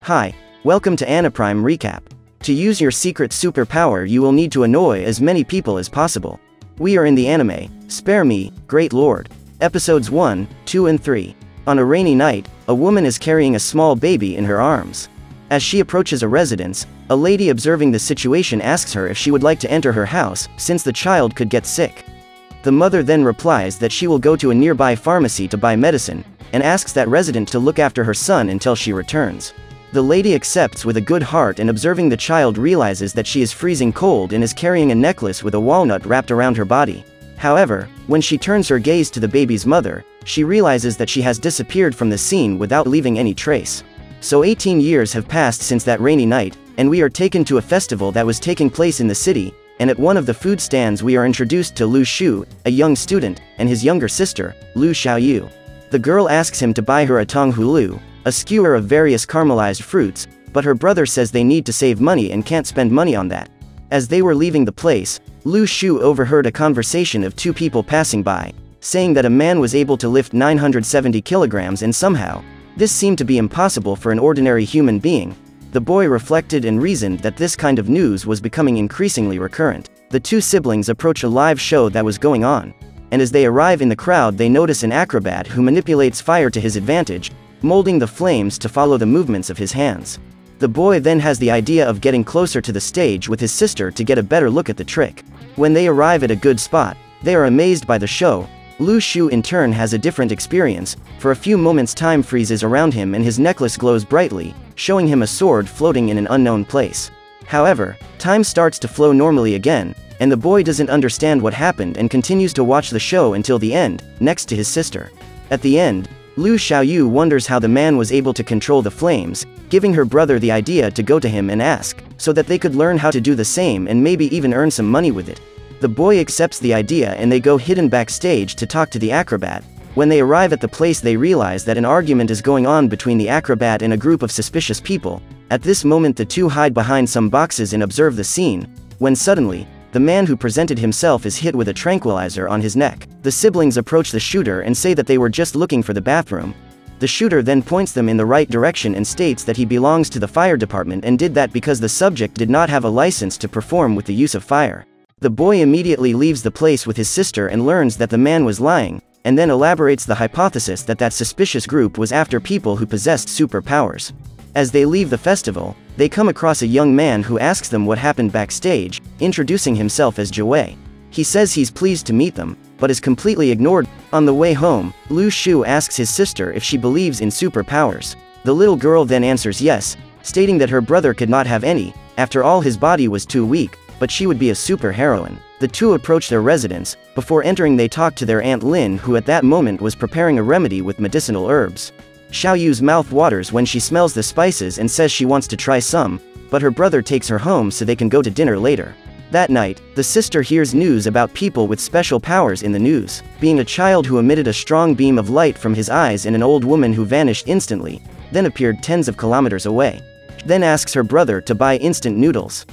Hi, welcome to Anaprime Recap. To use your secret superpower, you will need to annoy as many people as possible. We are in the anime, Spare Me, Great Lord. Episodes 1, 2 and 3. On a rainy night, a woman is carrying a small baby in her arms. As she approaches a residence, a lady observing the situation asks her if she would like to enter her house, since the child could get sick. The mother then replies that she will go to a nearby pharmacy to buy medicine, and asks that resident to look after her son until she returns. The lady accepts with a good heart, and observing the child realizes that she is freezing cold and is carrying a necklace with a walnut wrapped around her body. However, when she turns her gaze to the baby's mother, she realizes that she has disappeared from the scene without leaving any trace. So 18 years have passed since that rainy night, and we are taken to a festival that was taking place in the city, and at one of the food stands we are introduced to Lu Shu, a young student, and his younger sister, Lu Xiaoyu. The girl asks him to buy her a tong hulu, a skewer of various caramelized fruits, but her brother says they need to save money and can't spend money on that. As they were leaving the place, Lu Shu overheard a conversation of two people passing by, saying that a man was able to lift 970 kilograms and somehow, this seemed to be impossible for an ordinary human being. The boy reflected and reasoned that this kind of news was becoming increasingly recurrent. The two siblings approach a live show that was going on, and as they arrive in the crowd they notice an acrobat who manipulates fire to his advantage, molding the flames to follow the movements of his hands. The boy then has the idea of getting closer to the stage with his sister to get a better look at the trick. When they arrive at a good spot, they are amazed by the show. Lu Shu in turn has a different experience. For a few moments time freezes around him and his necklace glows brightly, showing him a sword floating in an unknown place. However, time starts to flow normally again, and the boy doesn't understand what happened and continues to watch the show until the end, next to his sister. At the end, Lu Xiaoyu wonders how the man was able to control the flames, giving her brother the idea to go to him and ask, so that they could learn how to do the same and maybe even earn some money with it. The boy accepts the idea and they go hidden backstage to talk to the acrobat. When they arrive at the place they realize that an argument is going on between the acrobat and a group of suspicious people. At this moment the two hide behind some boxes and observe the scene, when suddenly, the man who presented himself is hit with a tranquilizer on his neck. The siblings approach the shooter and say that they were just looking for the bathroom. The shooter then points them in the right direction and states that he belongs to the fire department and did that because the subject did not have a license to perform with the use of fire. The boy immediately leaves the place with his sister and learns that the man was lying, and then elaborates the hypothesis that that suspicious group was after people who possessed superpowers. As they leave the festival, they come across a young man who asks them what happened backstage, introducing himself as Jiwei. He says he's pleased to meet them, but is completely ignored. On the way home, Lu Shu asks his sister if she believes in superpowers. The little girl then answers yes, stating that her brother could not have any, after all his body was too weak, but she would be a superheroine. The two approach their residence. Before entering they talk to their Aunt Lin, who at that moment was preparing a remedy with medicinal herbs. Xiaoyu's mouth waters when she smells the spices and says she wants to try some, but her brother takes her home so they can go to dinner later. That night, the sister hears news about people with special powers in the news, being a child who emitted a strong beam of light from his eyes and an old woman who vanished instantly, then appeared tens of kilometers away. Then asks her brother to buy instant noodles.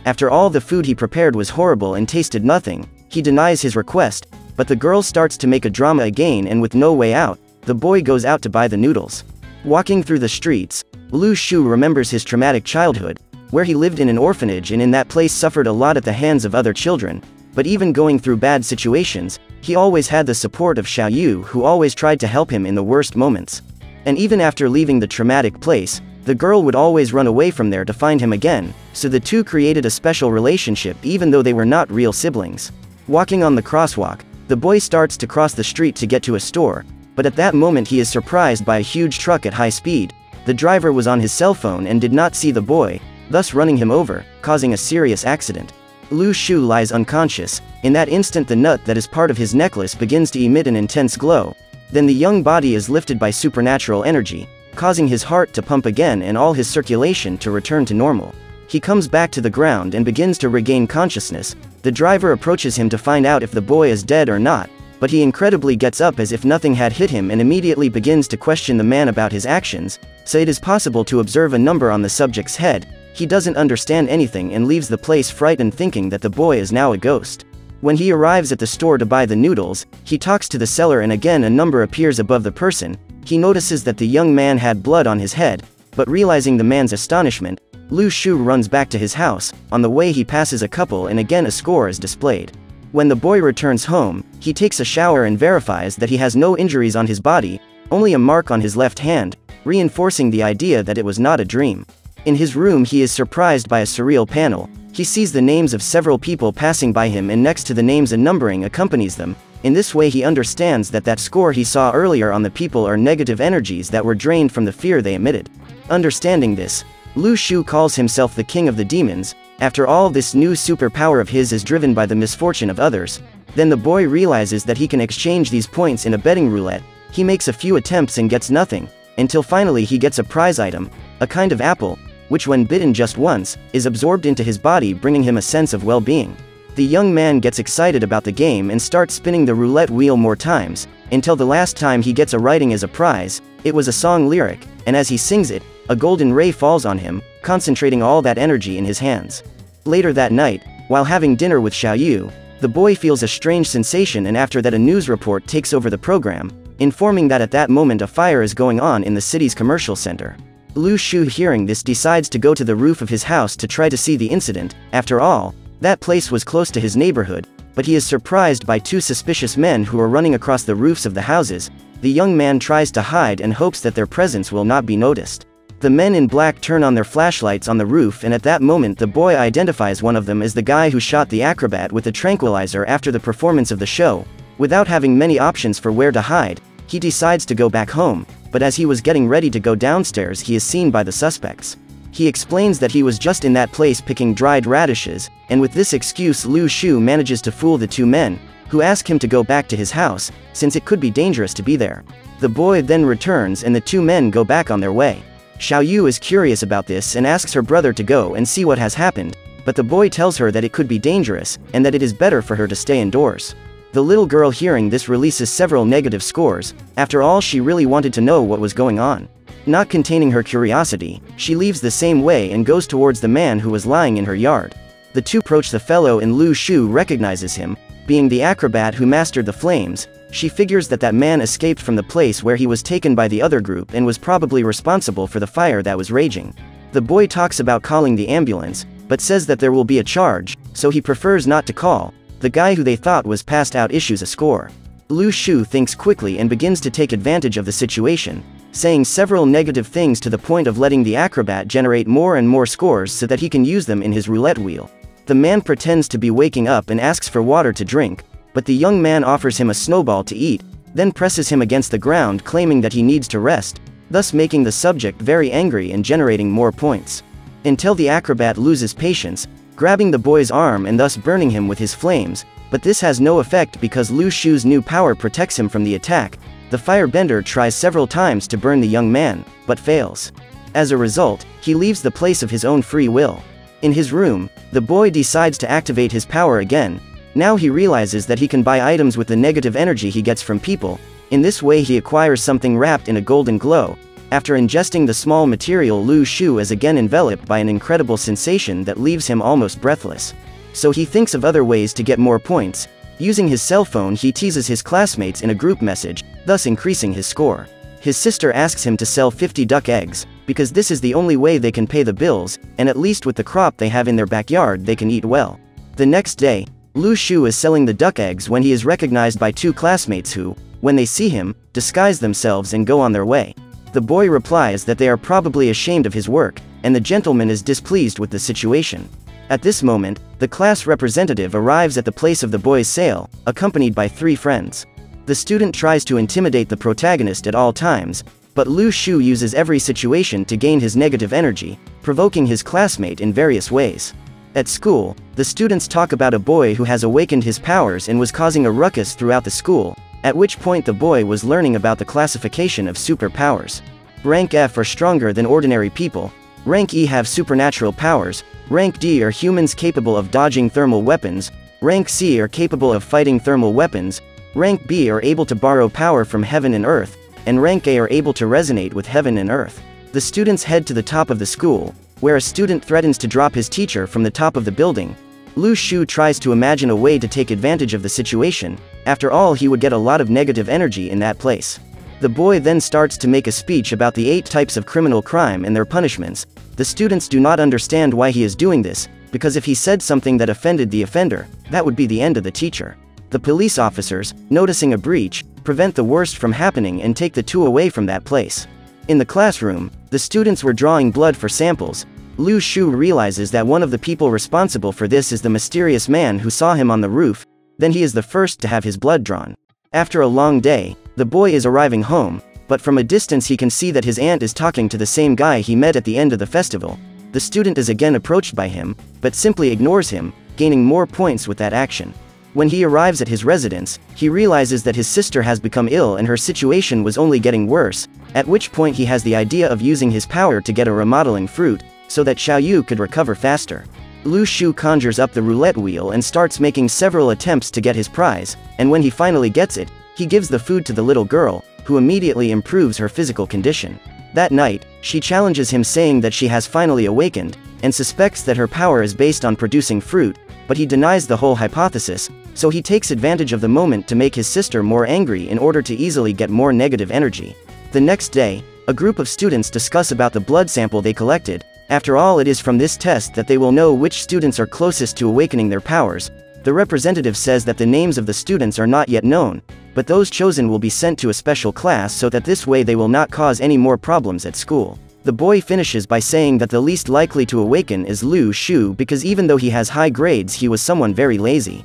After all the food he prepared was horrible and tasted nothing, he denies his request, but the girl starts to make a drama again, and with no way out, the boy goes out to buy the noodles. Walking through the streets, Lu Shu remembers his traumatic childhood, where he lived in an orphanage and in that place suffered a lot at the hands of other children, but even going through bad situations, he always had the support of Xiaoyu, who always tried to help him in the worst moments. And even after leaving the traumatic place, the girl would always run away from there to find him again, so the two created a special relationship even though they were not real siblings. Walking on the crosswalk, the boy starts to cross the street to get to a store, but at that moment he is surprised by a huge truck at high speed. The driver was on his cell phone and did not see the boy, thus running him over, causing a serious accident. Lu Shu lies unconscious. In that instant the nut that is part of his necklace begins to emit an intense glow. Then the young body is lifted by supernatural energy, causing his heart to pump again and all his circulation to return to normal. He comes back to the ground and begins to regain consciousness. The driver approaches him to find out if the boy is dead or not, but he incredibly gets up as if nothing had hit him and immediately begins to question the man about his actions, so it is possible to observe a number on the subject's head. He doesn't understand anything and leaves the place frightened, thinking that the boy is now a ghost. When he arrives at the store to buy the noodles, he talks to the seller and again a number appears above the person. He notices that the young man had blood on his head, but realizing the man's astonishment, Lu Shu runs back to his house. On the way he passes a couple and again a score is displayed. When the boy returns home, he takes a shower and verifies that he has no injuries on his body, only a mark on his left hand, reinforcing the idea that it was not a dream. In his room he is surprised by a surreal panel. He sees the names of several people passing by him, and next to the names a numbering accompanies them. In this way he understands that score he saw earlier on the people are negative energies that were drained from the fear they emitted. Understanding this, Lu Shu calls himself the king of the demons. After all, this new superpower of his is driven by the misfortune of others. Then the boy realizes that he can exchange these points in a betting roulette. He makes a few attempts and gets nothing, until finally he gets a prize item, a kind of apple, which when bitten just once, is absorbed into his body, bringing him a sense of well-being. The young man gets excited about the game and starts spinning the roulette wheel more times, until the last time he gets a writing as a prize. It was a song lyric, and as he sings it, a golden ray falls on him, concentrating all that energy in his hands. Later that night, while having dinner with Xiaoyu, the boy feels a strange sensation, and after that a news report takes over the program, informing that at that moment a fire is going on in the city's commercial center. Lu Shu, hearing this, decides to go to the roof of his house to try to see the incident. After all, that place was close to his neighborhood, but he is surprised by two suspicious men who are running across the roofs of the houses. The young man tries to hide and hopes that their presence will not be noticed. The men in black turn on their flashlights on the roof, and at that moment the boy identifies one of them as the guy who shot the acrobat with the tranquilizer after the performance of the show. Without having many options for where to hide, he decides to go back home, but as he was getting ready to go downstairs he is seen by the suspects. He explains that he was just in that place picking dried radishes, and with this excuse Lu Shu manages to fool the two men, who ask him to go back to his house, since it could be dangerous to be there. The boy then returns and the two men go back on their way. Xiaoyu is curious about this and asks her brother to go and see what has happened, but the boy tells her that it could be dangerous, and that it is better for her to stay indoors. The little girl, hearing this, releases several negative scores. After all, she really wanted to know what was going on. Not containing her curiosity, she leaves the same way and goes towards the man who was lying in her yard. The two approach the fellow, and Lu Shu recognizes him, being the acrobat who mastered the flames. She figures that man escaped from the place where he was taken by the other group and was probably responsible for the fire that was raging. The boy talks about calling the ambulance, but says that there will be a charge, so he prefers not to call. The guy who they thought was passed out issues a score. Lu Shu thinks quickly and begins to take advantage of the situation, saying several negative things to the point of letting the acrobat generate more and more scores so that he can use them in his roulette wheel. The man pretends to be waking up and asks for water to drink, but the young man offers him a snowball to eat, then presses him against the ground, claiming that he needs to rest, thus making the subject very angry and generating more points. Until the acrobat loses patience, grabbing the boy's arm and thus burning him with his flames, but this has no effect because Lu Shu's new power protects him from the attack. The firebender tries several times to burn the young man, but fails. As a result, he leaves the place of his own free will. In his room, the boy decides to activate his power again. Now he realizes that he can buy items with the negative energy he gets from people. In this way he acquires something wrapped in a golden glow. After ingesting the small material, Lu Shu is again enveloped by an incredible sensation that leaves him almost breathless. So he thinks of other ways to get more points. Using his cell phone he teases his classmates in a group message, thus increasing his score. His sister asks him to sell 50 duck eggs, because this is the only way they can pay the bills, and at least with the crop they have in their backyard they can eat well. The next day, Lu Shu is selling the duck eggs when he is recognized by two classmates who, when they see him, disguise themselves and go on their way. The boy replies that they are probably ashamed of his work, and the gentleman is displeased with the situation. At this moment, the class representative arrives at the place of the boy's sale, accompanied by 3 friends. The student tries to intimidate the protagonist at all times, but Lu Shu uses every situation to gain his negative energy, provoking his classmate in various ways. At school, the students talk about a boy who has awakened his powers and was causing a ruckus throughout the school, at which point the boy was learning about the classification of superpowers. Rank F are stronger than ordinary people, Rank E have supernatural powers, Rank D are humans capable of dodging thermal weapons, Rank C are capable of fighting thermal weapons, Rank B are able to borrow power from heaven and earth, and Rank A are able to resonate with heaven and earth. The students head to the top of the school, where a student threatens to drop his teacher from the top of the building. Lu Shu tries to imagine a way to take advantage of the situation. After all, he would get a lot of negative energy in that place. The boy then starts to make a speech about the 8 types of criminal crime and their punishments. The students do not understand why he is doing this, because if he said something that offended the offender, that would be the end of the teacher. The police officers, noticing a breach, prevent the worst from happening and take the 2 away from that place. In the classroom, the students were drawing blood for samples. Lu Shu realizes that one of the people responsible for this is the mysterious man who saw him on the roof, then he is the first to have his blood drawn. After a long day, the boy is arriving home, but from a distance he can see that his aunt is talking to the same guy he met at the end of the festival. The student is again approached by him, but simply ignores him, gaining more points with that action. When he arrives at his residence, he realizes that his sister has become ill and her situation was only getting worse, at which point he has the idea of using his power to get a remodeling fruit, so that Xiaoyu could recover faster. Lu Shu conjures up the roulette wheel and starts making several attempts to get his prize, and when he finally gets it, he gives the food to the little girl, who immediately improves her physical condition. That night, she challenges him saying that she has finally awakened, and suspects that her power is based on producing fruit, but he denies the whole hypothesis, so he takes advantage of the moment to make his sister more angry in order to easily get more negative energy. The next day, a group of students discuss about the blood sample they collected. After all, it is from this test that they will know which students are closest to awakening their powers. The representative says that the names of the students are not yet known, but those chosen will be sent to a special class so that this way they will not cause any more problems at school. The boy finishes by saying that the least likely to awaken is Lu Shu because even though he has high grades he was someone very lazy,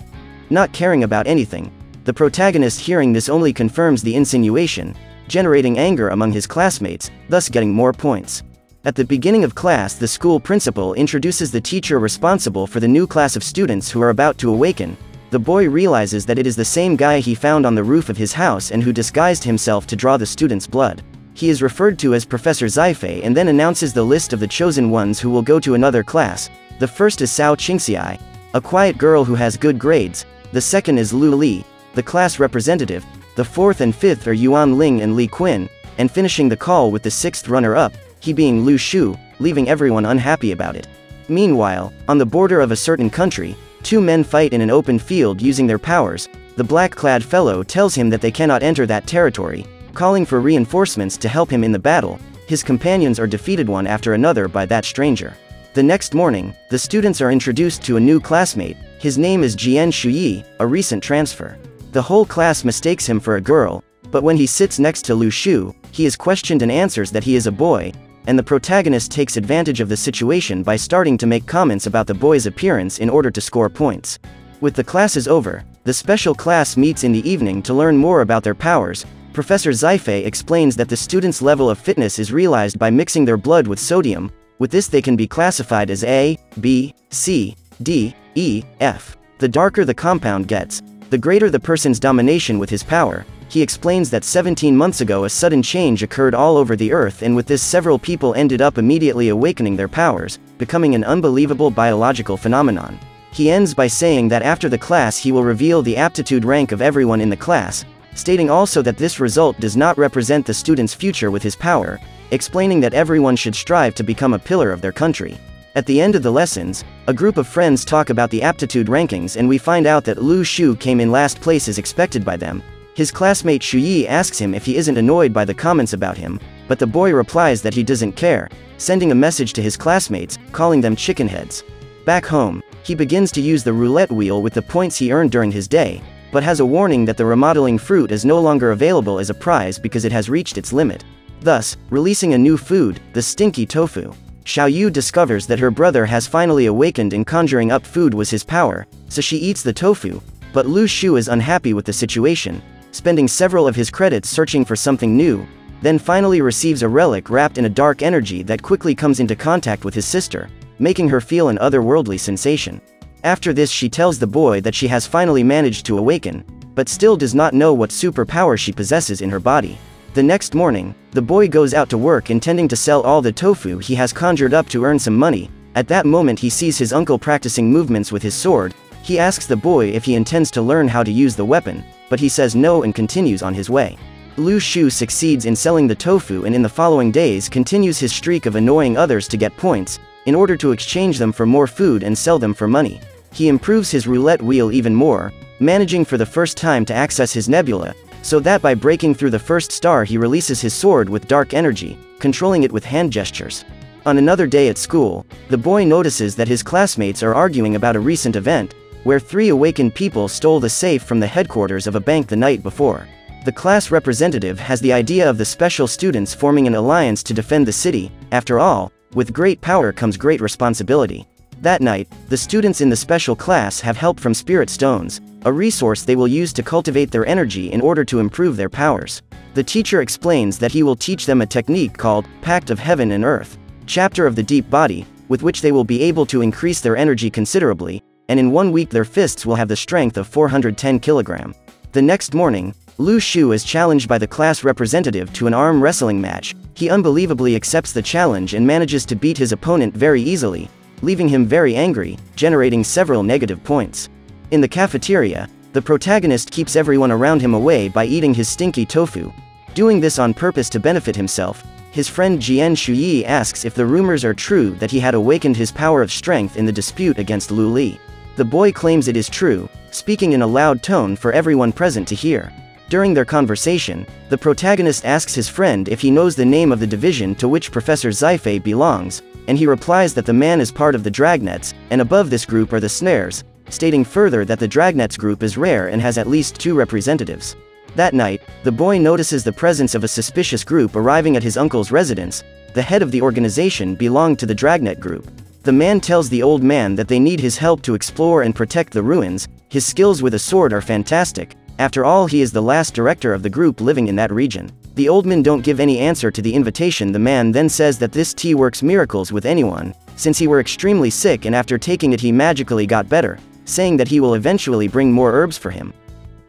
not caring about anything. The protagonist hearing this only confirms the insinuation, generating anger among his classmates, thus getting more points. At the beginning of class, the school principal introduces the teacher responsible for the new class of students who are about to awaken. The boy realizes that it is the same guy he found on the roof of his house and who disguised himself to draw the students' blood. He is referred to as Professor Zaifei and then announces the list of the chosen ones who will go to another class. The first is Cao Qingxiai, a quiet girl who has good grades. The second is Lu Li, the class representative. The fourth and fifth are Yuan Ling and Li Qin, and finishing the call with the sixth runner-up, he being Lu Shu, leaving everyone unhappy about it. Meanwhile, on the border of a certain country, 2 men fight in an open field using their powers. The black-clad fellow tells him that they cannot enter that territory, calling for reinforcements to help him in the battle. His companions are defeated one after another by that stranger. The next morning, the students are introduced to a new classmate. His name is Jian Shuyi, a recent transfer. The whole class mistakes him for a girl, but when he sits next to Lu Shu, he is questioned and answers that he is a boy, and the protagonist takes advantage of the situation by starting to make comments about the boy's appearance in order to score points. With the classes over, the special class meets in the evening to learn more about their powers. Professor Zaifei explains that the students' level of fitness is realized by mixing their blood with sodium. With this they can be classified as A, B, C, D, E, F. The darker the compound gets, the greater the person's domination with his power. He explains that 17 months ago a sudden change occurred all over the earth, and with this several people ended up immediately awakening their powers, becoming an unbelievable biological phenomenon. He ends by saying that after the class he will reveal the aptitude rank of everyone in the class, stating also that this result does not represent the student's future with his power, explaining that everyone should strive to become a pillar of their country. At the end of the lessons, a group of friends talk about the aptitude rankings and we find out that Lu Shu came in last place as expected by them. His classmate Shuyi asks him if he isn't annoyed by the comments about him, but the boy replies that he doesn't care, sending a message to his classmates, calling them chickenheads. Back home, he begins to use the roulette wheel with the points he earned during his day, but has a warning that the remodeling fruit is no longer available as a prize because it has reached its limit, thus releasing a new food, the stinky tofu. Xiaoyu discovers that her brother has finally awakened and conjuring up food was his power, so she eats the tofu, but Lu Shu is unhappy with the situation, spending several of his credits searching for something new, then finally receives a relic wrapped in a dark energy that quickly comes into contact with his sister, making her feel an otherworldly sensation. After this she tells the boy that she has finally managed to awaken, but still does not know what superpower she possesses in her body. The next morning, the boy goes out to work intending to sell all the tofu he has conjured up to earn some money. At that moment he sees his uncle practicing movements with his sword. He asks the boy if he intends to learn how to use the weapon, but he says no and continues on his way. Lu Shu succeeds in selling the tofu and in the following days continues his streak of annoying others to get points, in order to exchange them for more food and sell them for money. He improves his roulette wheel even more, managing for the first time to access his nebula. so that by breaking through the first star he releases his sword with dark energy, controlling it with hand gestures. On another day at school, the boy notices that his classmates are arguing about a recent event, where 3 awakened people stole the safe from the headquarters of a bank the night before. The class representative has the idea of the special students forming an alliance to defend the city. After all, with great power comes great responsibility. That night, the students in the special class have help from spirit stones, a resource they will use to cultivate their energy in order to improve their powers. The teacher explains that he will teach them a technique called Pact of Heaven and Earth, chapter of the deep body, with which they will be able to increase their energy considerably, and in 1 week their fists will have the strength of 410 kg. The next morning, Lu Shu is challenged by the class representative to an arm wrestling match. He unbelievably accepts the challenge and manages to beat his opponent very easily, leaving him very angry, generating several negative points. In the cafeteria, the protagonist keeps everyone around him away by eating his stinky tofu. Doing this on purpose to benefit himself, his friend Jian Shuyi asks if the rumors are true that he had awakened his power of strength in the dispute against Lu Li. The boy claims it is true, speaking in a loud tone for everyone present to hear. During their conversation, the protagonist asks his friend if he knows the name of the division to which Professor Zifei belongs, and he replies that the man is part of the Dragnets, and above this group are the Snares, stating further that the Dragnets group is rare and has at least 2 representatives. That night, the boy notices the presence of a suspicious group arriving at his uncle's residence. The head of the organization belonged to the Dragnet group. The man tells the old man that they need his help to explore and protect the ruins. His skills with a sword are fantastic. After all, he is the last director of the group living in that region. The old men don't give any answer to the invitation. The man then says that this tea works miracles with anyone, since he were extremely sick and after taking it he magically got better, saying that he will eventually bring more herbs for him.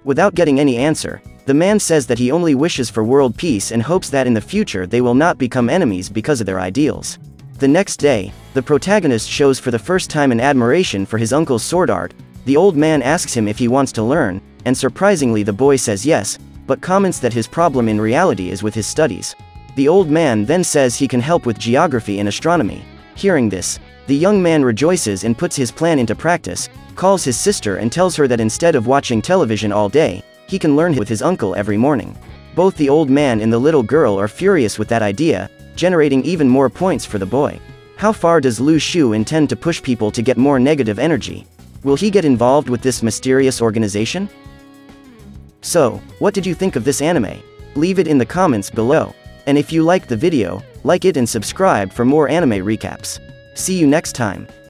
Without getting any answer, the man says that he only wishes for world peace and hopes that in the future they will not become enemies because of their ideals. The next day, the protagonist shows for the first time an admiration for his uncle's sword art. The old man asks him if he wants to learn, and surprisingly the boy says yes, but comments that his problem in reality is with his studies. The old man then says he can help with geography and astronomy. Hearing this, the young man rejoices and puts his plan into practice, calls his sister and tells her that instead of watching television all day, he can learn with his uncle every morning. Both the old man and the little girl are furious with that idea, generating even more points for the boy. How far does Lu Shu intend to push people to get more negative energy? Will he get involved with this mysterious organization? So, what did you think of this anime? Leave it in the comments below. And if you liked the video, like it and subscribe for more anime recaps. See you next time.